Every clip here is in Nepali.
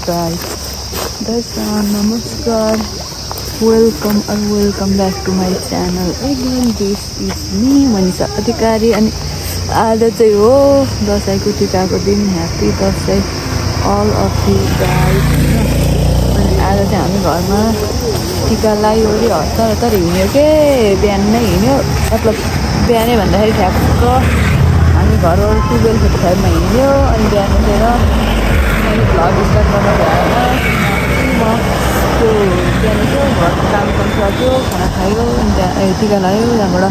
guys, namaskar, welcome back to my channel again. This is me Manisha Adhikari and आज चाहिँ हो दसैँको टिकाको दिन. Happy Dashain all of you guys. अनि आज चाहिँ हामी घरमा टिका लगाइवरी हतार हिँड्यो के बिहान नै हिँड्यो, मतलब बिहानै भन्दाखेरि ठ्याक्क हामी घरबाट 12:45 मा हिँड्यो. अनि बिहान उठेर मैले भ्लग स्टार्ट गर्न भएन. म त्यो बिहान चाहिँ घरको काम सक्यो, खाना खायो, अनि त्यहाँ टिका लगायो. त्यहाँबाट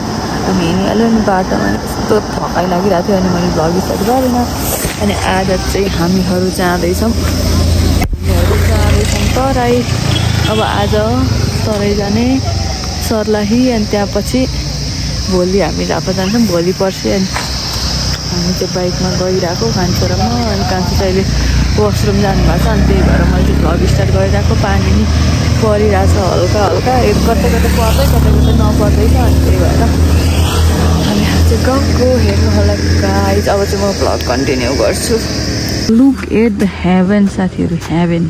हामी हिँडिहाल्यो. अनि बाटोमा यस्तो थकाइ लागिरहेको थियो अनि मैले भ्लग स्टार्ट गरेन. अनि आज चाहिँ हामीहरू जाँदैछौँ तराई. अब आज तराई जाने सर्लाही, अनि त्यहाँपछि भोलि हामी झापा जान्छौँ. भोलि पर्सि अनि हामी चाहिँ बाइकमा गइरहेको कान्छो र म. अनि कान्छो चाहिँ अहिले वासरुम जानुभएको छ, अनि त्यही भएर मैले चाहिँ भ्लग स्टार्ट गरिरहेको. पानी नि परिरहेछ हल्का हल्का, कतै कतै पर्दै कतै कतै नपर्दैछ. अनि त्यही भएर अनि आज चाहिँ गएको हेर्नु होला गाइज. अब चाहिँ म भ्लग कन्टिन्यू गर्छु. लुक एट द हेभन साथीहरू, heaven.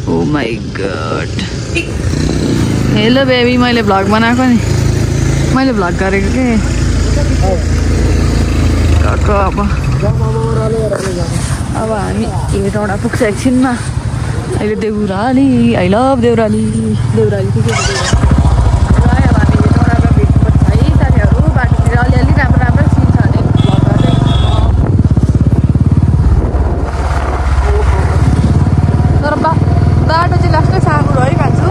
Oh my god. Hello baby, मैले भ्लग बनाएको नि, मैले भ्लग गरेको के. अब हामी हेटौँडा पुग्छ एकछिनमा. अहिले देउराली, आई लभ देउराली. देउराली के अब हामी हेटौँडामा भेट्नुपर्छ है साथीहरू. बाटोतिर अलिअलि राम्रो राम्रो सिन छ भने भ्लग गर्दै. तर बाटो चाहिँ लास्टै साँगुरो है कान्छु.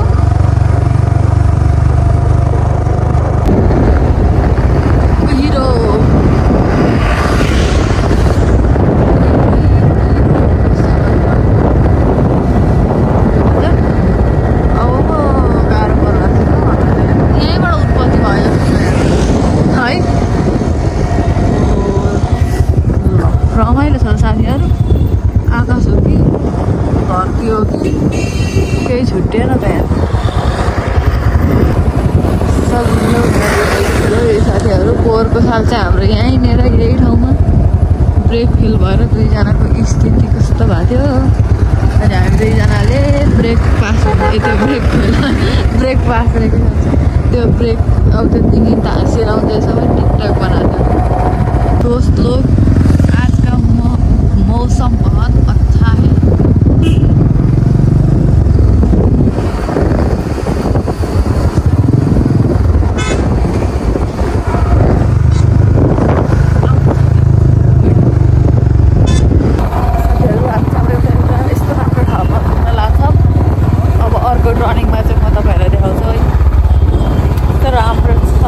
रमाइलो छ साथीहरू. आकाश हो कि घरकी हो कि केही छुट्टिएन त यहाँ. साथीहरू पोहोरको साल चाहिँ हाम्रो यहीँनिर यही ठाउँमा ब्रेक फेल भएर दुईजनाको स्थिति कस्तो भएको थियो. अनि हामी दुईजनाले ब्रेक पास त्यो ब्रेक पास रहेको त्यो ब्रेक अब त्यो तिमी सेलाउँदैछ भने टिकटक बनाएको. दोस्त लोग मौसम बहुत अच्छा है. यस्तो राम्रो ठाउँमा घुम्न लाग्छ. अब अर्को टर्निङमा चाहिँ म तपाईँहरूलाई देखाउँछु है. तर राम्रो छ.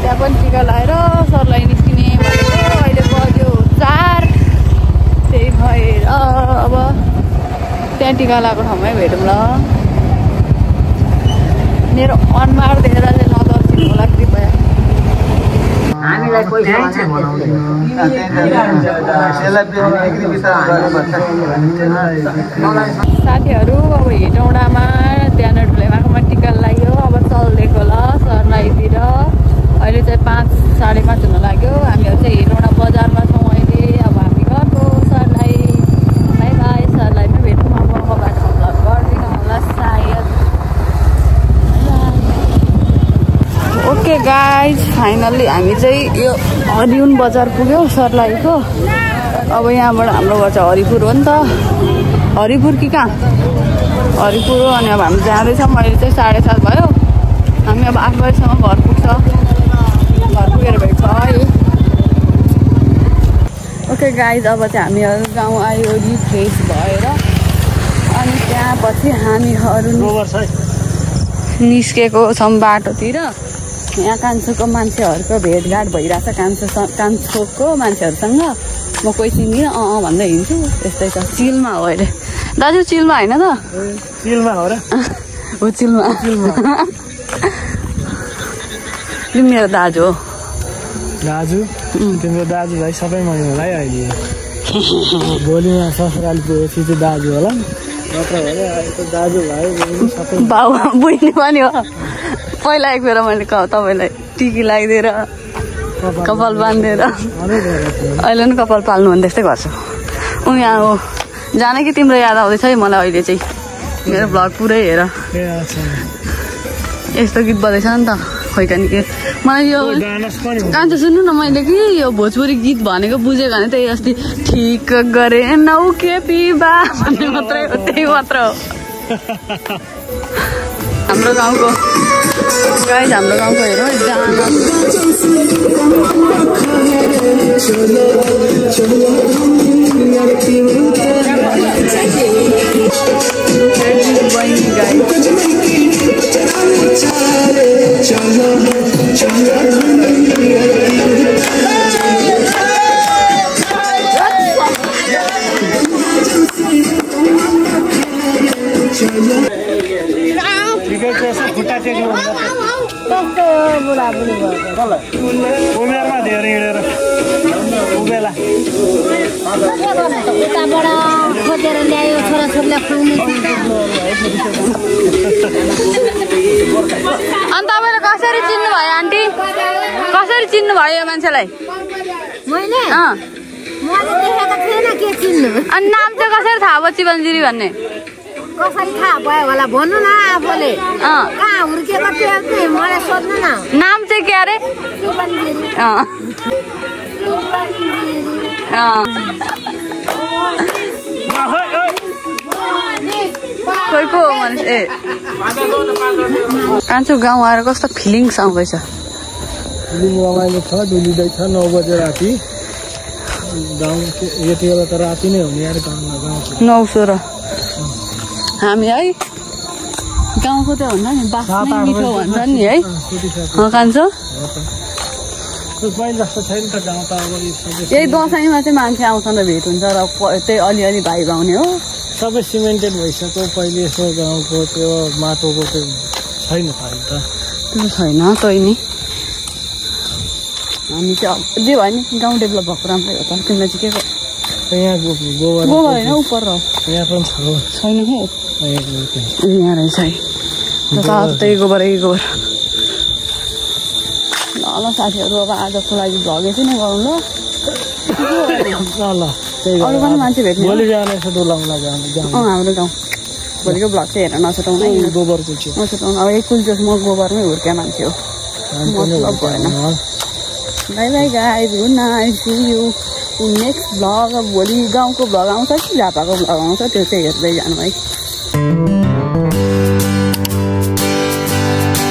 त्यहाँ पनि टिका लगाएर सरलाई निस्किने भनेको. अहिले बज्यो 4. त्यही भएर अब त्यहाँ टिका लगाएको ठाउँमै भेटौँ ल. मेरो अनुहार देखेर चाहिँ नदर्शिनु होला कृपया। हामीलाई पैसा साथीहरू अब हेटौँडामा त्यहाँ ढुलेमाकोमा टिका लाग्यो। अब चल्देको ल सर्लाहीतिर। अहिले चाहिँ 5 साढे 5 हुन लाग्यो। हामीहरू चाहिँ हेटौँडा बजारमा छौँ अहिले। अब हामी गएको सर्लाही। By by. सर्लाहीमा भेटौँ। अब बाटोमा भ्लग गरिदिनु होला सायद। ओके गाइज, फाइनल्ली हामी चाहिँ यो हरिउन बजार पुग्यौँ सर्लाहीको। अब यहाँबाट हाम्रो घर चाहिँ हरिपुर हो नि त। हरिपुर कि कहाँ? हरिपुर हो। अनि अब हामी जाँदैछौँ। अहिले चाहिँ 7:30 भयो। हामी अब 8 बजीसम्म घर पुग्छ। घर पुगेर भेट्छ है। ओके गाइज, अब चाहिँ हामीहरू गाउँ आयो रिफ्रेस भएर। अनि त्यहाँ पछि हामीहरू निस्केको छौँ बाटोतिर। यहाँ कान्छोको मान्छेहरूको भेटघाट भइरहेछ। कान्छोको मान्छेहरूसँग म कोही चिन्दिनँ भन्दै हिँड्छु। यस्तै छ। चिलमा हो अहिले। दाजु चिलमा होइन त? चिलमा हो र? हो चिलमा। तिमी मेरो दाजु हो। दाजु? तिम्रो दाजु भाइ सबै मैले होला है अहिले। भोलिमा ससुराली पुगेपछि चाहिँ दाजु होला। दाजु भाइ बाउ बुझ्ने पनि हो। पहिला एक बेला मैले तपाईँलाई टिकी लगाइदिएर कपाल बाँधिदिएर अहिले पनि कपाल पाल्नु भने त्यस्तै गर्छु। यहाँ हो जाने कि तिम्रो याद आउँदैछ है मलाई अहिले चाहिँ। मेरो भ्लग पुरै हेर। यस्तो गीत बजाइछ नि त खोइकानी के। मलाई यो कान्छो सुन्नु न, मैले कि यो भोजपुरी गीत भनेको बुझेको भने त्यही अस्ति ठिक गरे नौ के पिबा भन्ने मात्रै हो। त्यही मात्र हो हाम्रो गाउँको। गाइज हाम्रो गाउँको हेरौँ उमेरमा धेरै हिँडेर उभेला उताबाट खोजेर ल्यायो छोराछोरीलाई खुवाउनु। अनि तपाईँले कसरी चिन्नु भयो आन्टी? कसरी चिन्नु भयो यो मान्छेलाई? मैले देखेको थिएन के चिन्नु। अनि नाम चाहिँ कसरी थाहा भयो चिबन्जिरी भन्ने? कसरी थाहा भयो होला भन्नु न आफूले। कहाँ हुर्केको थियो मलाई सोध्नु न। नाम चाहिँ के अरे? कोही को हो मानिस? ए कान्छो गाउँ आएर कस्तो फिलिङ्स आउँदैछ? फिलिङ रमाइलो छ। डुलिँदैछ 9 बजे राति। गाउँ यति बेला त राति नै हो नि यार गाउँमा। गाउँ 9:16 हामी है गाउँको त भन्दा नि बास्नै मिठो भन्छ नि है कान्छो। यही दसैँमा चाहिँ मान्छे आउँछन् र भेट हुन्छ र त्यही अलिअलि भाइ भाउने हो। सबै सिमेन्टेड भइसक्यो। पहिले यसो गाउँको त्यो माटोको त्यो छैन अहिले त। त्यो छैन तै नि। हामी चाहिँ जे भयो नि गाउँ डेभलप भएको राम्रै हो त। तिमीलाई चाहिँ के यहाँ गोबर होइन उपर र यहाँ पनि छैन हौ। यहाँ रहेछ है त्यही गोबर यही गोबर। ल साथीहरू अब आजको लागि भ्लग यति नै गरौँ ल। अरू पनि मान्छे भेट्नु भोलि जाने डोलाउँला हाम्रो गाउँ। भोलिको भ्लग चाहिँ हेरेर नछुटाउनु है। गोबरको नछुटाउनु। अब एककुल जस म गोबरमै हुर्किया मान्छे हो। मतलब भएन। Bye bye guys, good night, see you in next vlog. भोलि गाउँको भ्लग आउँछ कि झापाको भ्लग आउँछ त्यो चाहिँ हेर्दै जानु है।